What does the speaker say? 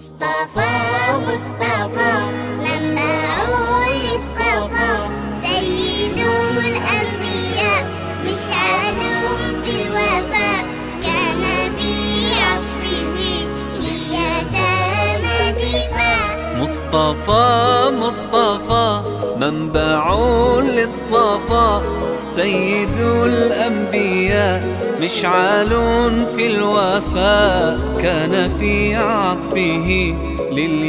مصطفى مصطفى منبع للصفا، سيد الأنبياء مشعل في الوفاء، كان في عطفه لليتامى دفاع. مصطفى مصطفى منبع للصفا، سيد الأنبياء مشعل في الوفاء، كان في عطفه